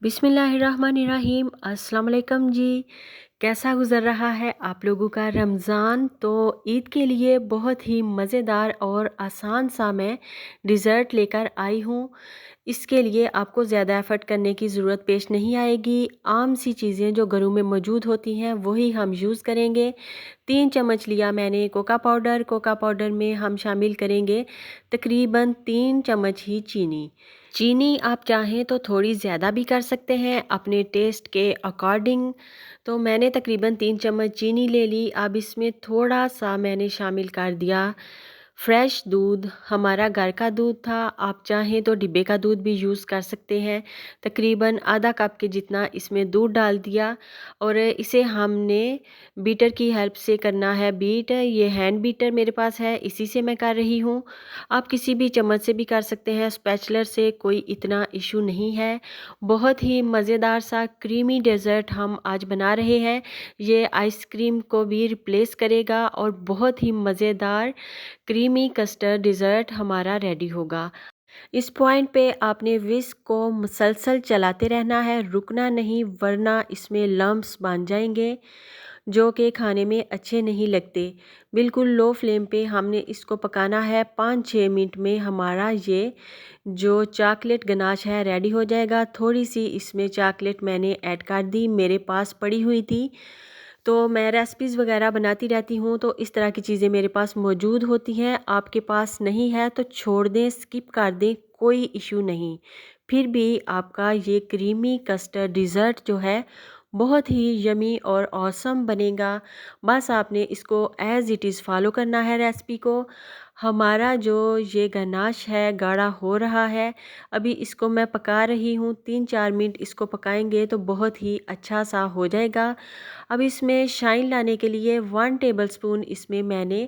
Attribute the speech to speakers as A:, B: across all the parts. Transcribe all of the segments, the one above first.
A: बिस्मिल्लाहिर्रहमानिर्रहीम। अस्सलाम वालेकुम जी। कैसा गुज़र रहा है आप लोगों का रमज़ान? तो ईद के लिए बहुत ही मज़ेदार और आसान सा मैं डिज़र्ट लेकर आई हूँ। इसके लिए आपको ज़्यादा एफ़र्ट करने की ज़रूरत पेश नहीं आएगी। आम सी चीज़ें जो घरों में मौजूद होती हैं वही हम यूज़ करेंगे। 3 चम्मच लिया मैंने कोका पाउडर में हम शामिल करेंगे तकरीबन 3 चम्मच ही चीनी। चीनी आप चाहें तो थोड़ी ज़्यादा भी कर सकते हैं अपने टेस्ट के अकॉर्डिंग। तो मैंने तकरीबन 3 चम्मच चीनी ले ली। अब इसमें थोड़ा सा मैंने शामिल कर दिया फ्रेश दूध। हमारा घर का दूध था, आप चाहें तो डिब्बे का दूध भी यूज़ कर सकते हैं। तकरीबन आधा कप के जितना इसमें दूध डाल दिया और इसे हमने बीटर की हेल्प से करना है बीट। ये हैंड बीटर मेरे पास है, इसी से मैं कर रही हूँ। आप किसी भी चम्मच से भी कर सकते हैं, स्पैचुलर से कोई इतना इशू नहीं है। बहुत ही मज़ेदार सा क्रीमी डेज़र्ट हम आज बना रहे हैं। ये आइसक्रीम को भी रिप्लेस करेगा और बहुत ही मज़ेदार क्रीमी कस्टर्ड डिज़र्ट हमारा रेडी होगा। इस पॉइंट पे आपने विस्क को मुसलसल चलाते रहना है, रुकना नहीं, वरना इसमें लम्प्स बन जाएंगे जो कि खाने में अच्छे नहीं लगते। बिल्कुल लो फ्लेम पे हमने इसको पकाना है। 5-6 मिनट में हमारा ये जो चॉकलेट गनाश है रेडी हो जाएगा। थोड़ी सी इसमें चॉकलेट मैंने ऐड कर दी, मेरे पास पड़ी हुई थी। तो मैं रेसिपीज़ वगैरह बनाती रहती हूँ, तो इस तरह की चीज़ें मेरे पास मौजूद होती हैं। आपके पास नहीं है तो छोड़ दें, स्किप कर दें, कोई इशू नहीं। फिर भी आपका ये क्रीमी कस्टर्ड डिज़र्ट जो है बहुत ही यमी और ऑसम बनेगा। बस आपने इसको एज़ इट इज़ फ़ॉलो करना है रेसिपी को। हमारा जो ये गनाश है गाढ़ा हो रहा है, अभी इसको मैं पका रही हूँ। 3-4 मिनट इसको पकाएंगे तो बहुत ही अच्छा सा हो जाएगा। अब इसमें शाइन लाने के लिए 1 टेबलस्पून इसमें मैंने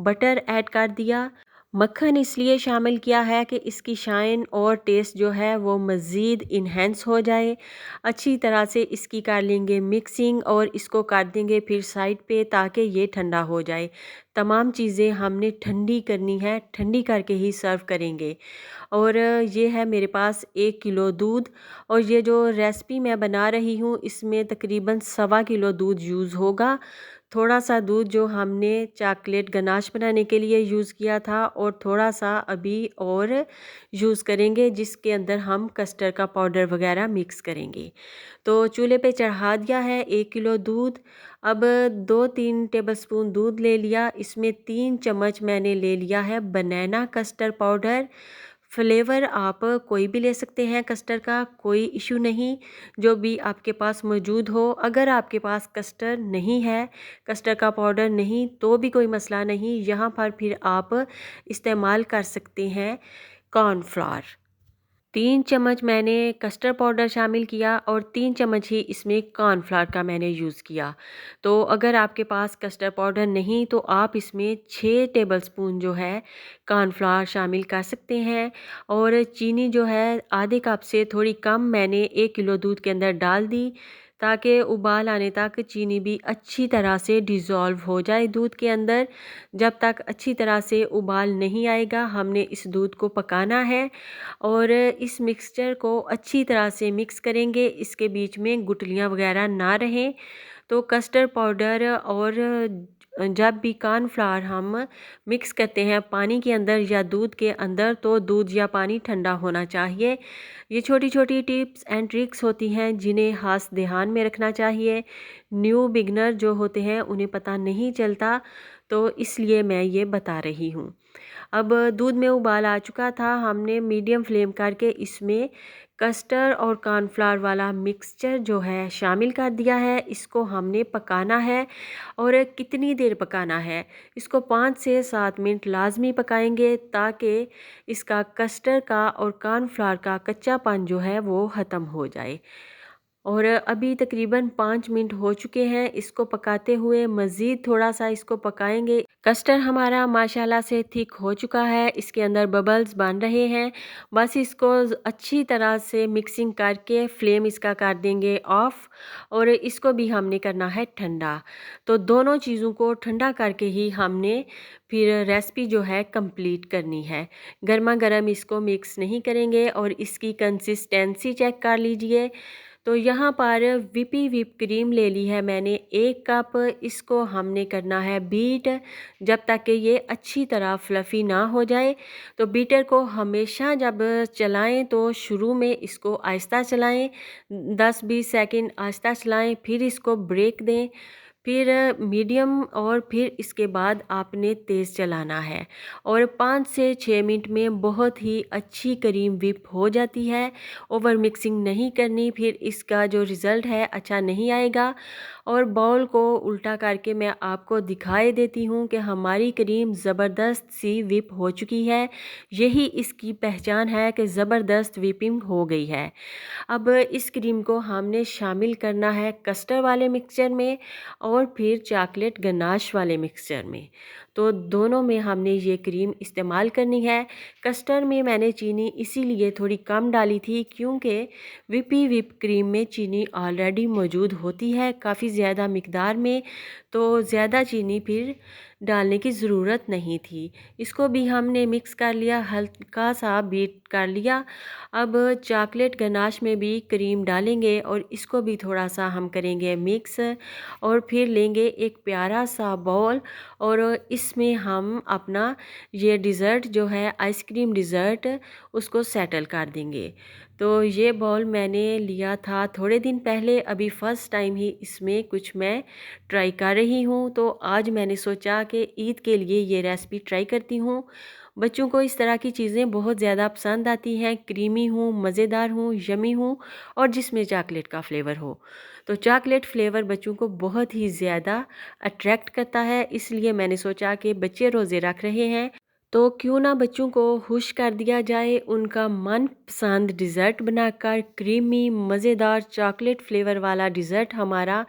A: बटर ऐड कर दिया। मक्खन इसलिए शामिल किया है कि इसकी शाइन और टेस्ट जो है वो मज़ीद इन्हेंस हो जाए। अच्छी तरह से इसकी कर लेंगे मिक्सिंग और इसको कर देंगे फिर साइड पे ताकि ये ठंडा हो जाए। तमाम चीज़ें हमने ठंडी करनी है, ठंडी करके ही सर्व करेंगे। और ये है मेरे पास 1 किलो दूध और ये जो रेसिपी मैं बना रही हूँ इसमें तकरीबन सवा किलो दूध यूज़ होगा। थोड़ा सा दूध जो हमने चॉकलेट गनाश बनाने के लिए यूज़ किया था और थोड़ा सा अभी और यूज़ करेंगे जिसके अंदर हम कस्टर्ड का पाउडर वगैरह मिक्स करेंगे। तो चूल्हे पे चढ़ा दिया है 1 किलो दूध। अब 2-3 टेबलस्पून दूध ले लिया, इसमें 3 चम्मच मैंने ले लिया है बनाना कस्टर्ड पाउडर। फ्लेवर आप कोई भी ले सकते हैं कस्टर्ड का, कोई इशू नहीं, जो भी आपके पास मौजूद हो। अगर आपके पास कस्टर्ड नहीं है, कस्टर्ड का पाउडर नहीं, तो भी कोई मसला नहीं। यहाँ पर फिर आप इस्तेमाल कर सकते हैं कॉर्नफ्लावर। 3 चम्मच मैंने कस्टर्ड पाउडर शामिल किया और 3 चम्मच ही इसमें कॉर्नफ्लावर का मैंने यूज़ किया। तो अगर आपके पास कस्टर्ड पाउडर नहीं तो आप इसमें 6 टेबलस्पून जो है कॉर्नफ्लावर शामिल कर सकते हैं। और चीनी जो है आधे कप से थोड़ी कम मैंने 1 किलो दूध के अंदर डाल दी ताकि उबाल आने तक चीनी भी अच्छी तरह से डिज़ोल्व हो जाए दूध के अंदर। जब तक अच्छी तरह से उबाल नहीं आएगा हमने इस दूध को पकाना है और इस मिक्सचर को अच्छी तरह से मिक्स करेंगे, इसके बीच में गुठलियाँ वगैरह ना रहें। तो कस्टर्ड पाउडर और जब भी कॉर्नफ्लावर हम मिक्स करते हैं पानी के अंदर या दूध के अंदर तो दूध या पानी ठंडा होना चाहिए। ये छोटी छोटी टिप्स एंड ट्रिक्स होती हैं जिन्हें खास ध्यान में रखना चाहिए। न्यू बिगनर जो होते हैं उन्हें पता नहीं चलता, तो इसलिए मैं ये बता रही हूँ। अब दूध में उबाल आ चुका था, हमने मीडियम फ्लेम करके इसमें कस्टर्ड और कॉर्नफ्लावर वाला मिक्सचर जो है शामिल कर दिया है। इसको हमने पकाना है और कितनी देर पकाना है, इसको 5 से 7 मिनट लाजमी पकाएंगे ताकि इसका कस्टर्ड का और कॉर्नफ्लावर का कच्चापन जो है वो ख़त्म हो जाए। और अभी तकरीबन 5 मिनट हो चुके हैं इसको पकाते हुए, मज़ीद थोड़ा सा इसको पकाएंगे। कस्टर्ड हमारा माशाल्लाह से थिक हो चुका है, इसके अंदर बबल्स बन रहे हैं। बस इसको अच्छी तरह से मिक्सिंग करके फ्लेम इसका कर देंगे ऑफ, और इसको भी हमने करना है ठंडा। तो दोनों चीज़ों को ठंडा करके ही हमने फिर रेसिपी जो है कंप्लीट करनी है। गर्मा गर्म इसको मिक्स नहीं करेंगे। और इसकी कंसिस्टेंसी चेक कर लीजिए। तो यहाँ पर विप क्रीम ले ली है मैंने 1 कप। इसको हमने करना है बीट जब तक कि ये अच्छी तरह फ्लफ़ी ना हो जाए। तो बीटर को हमेशा जब चलाएं तो शुरू में इसको आहिस्ता चलाएं, 10-20 सेकंड आहिस्ता चलाएं, फिर इसको ब्रेक दें, फिर मीडियम, और फिर इसके बाद आपने तेज़ चलाना है। और 5 से 6 मिनट में बहुत ही अच्छी क्रीम व्हिप हो जाती है। ओवर मिक्सिंग नहीं करनी, फिर इसका जो रिज़ल्ट है अच्छा नहीं आएगा। और बाउल को उल्टा करके मैं आपको दिखाई देती हूँ कि हमारी क्रीम ज़बरदस्त सी व्हिप हो चुकी है। यही इसकी पहचान है कि ज़बरदस्त व्हिपिंग हो गई है। अब इस क्रीम को हमने शामिल करना है कस्टर्ड वाले मिक्सचर में और फिर चॉकलेट गनाश वाले मिक्सचर में। तो दोनों में हमने ये क्रीम इस्तेमाल करनी है। कस्टर्ड में मैंने चीनी इसीलिए थोड़ी कम डाली थी क्योंकि विप क्रीम में चीनी ऑलरेडी मौजूद होती है काफ़ी ज़्यादा मिकदार में, तो ज़्यादा चीनी फिर डालने की ज़रूरत नहीं थी। इसको भी हमने मिक्स कर लिया, हल्का सा बीट कर लिया। अब चॉकलेट गनाश में भी क्रीम डालेंगे और इसको भी थोड़ा सा हम करेंगे मिक्स, और फिर लेंगे एक प्यारा सा बाउल और इसमें हम अपना ये डिज़र्ट जो है आइसक्रीम डिज़र्ट उसको सेटल कर देंगे। तो ये बाउल मैंने लिया था थोड़े दिन पहले, अभी फ़र्स्ट टाइम ही इसमें कुछ मैं ट्राई कर रही हूँ। तो आज मैंने सोचा कि ईद के लिए ये रेसिपी ट्राई करती हूँ। बच्चों को इस तरह की चीज़ें बहुत ज़्यादा पसंद आती हैं, क्रीमी हूँ, मज़ेदार हूँ, यमी हूँ और जिसमें चॉकलेट का फ्लेवर हो। तो चॉकलेट फ्लेवर बच्चों को बहुत ही ज़्यादा अट्रैक्ट करता है, इसलिए मैंने सोचा कि बच्चे रोज़े रख रहे हैं तो क्यों ना बच्चों को खुश कर दिया जाए। उनका मनपसंद डिज़र्ट बनाकर क्रीमी मज़ेदार चॉकलेट फ्लेवर वाला डिज़र्ट हमारा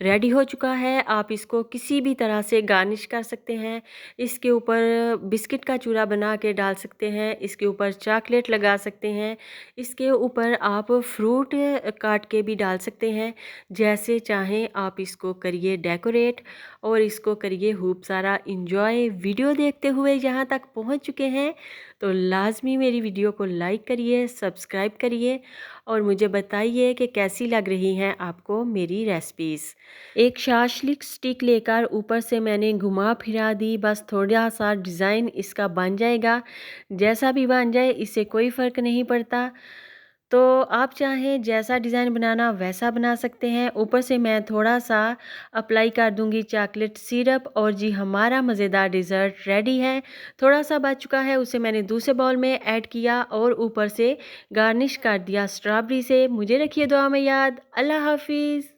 A: रेडी हो चुका है। आप इसको किसी भी तरह से गार्निश कर सकते हैं। इसके ऊपर बिस्किट का चूरा बना के डाल सकते हैं, इसके ऊपर चॉकलेट लगा सकते हैं, इसके ऊपर आप फ्रूट काट के भी डाल सकते हैं। जैसे चाहें आप इसको करिए डेकोरेट और इसको करिए खूब सारा इंजॉय। वीडियो देखते हुए यहाँ तक पहुँच चुके हैं तो लाजमी मेरी वीडियो को लाइक करिए, सब्सक्राइब करिए और मुझे बताइए कि कैसी लग रही हैं आपको मेरी रेसिपीज़। एक शाशलिक स्टिक लेकर ऊपर से मैंने घुमा फिरा दी, बस थोड़ा सा डिज़ाइन इसका बन जाएगा। जैसा भी बन जाए इससे कोई फ़र्क नहीं पड़ता। तो आप चाहें जैसा डिज़ाइन बनाना वैसा बना सकते हैं। ऊपर से मैं थोड़ा सा अप्लाई कर दूंगी चॉकलेट सिरप और जी हमारा मज़ेदार डिज़र्ट रेडी है। थोड़ा सा बच चुका है, उसे मैंने दूसरे बाउल में ऐड किया और ऊपर से गार्निश कर दिया स्ट्रॉबेरी से। मुझे रखिए दुआ में याद। अल्लाह हाफिज़।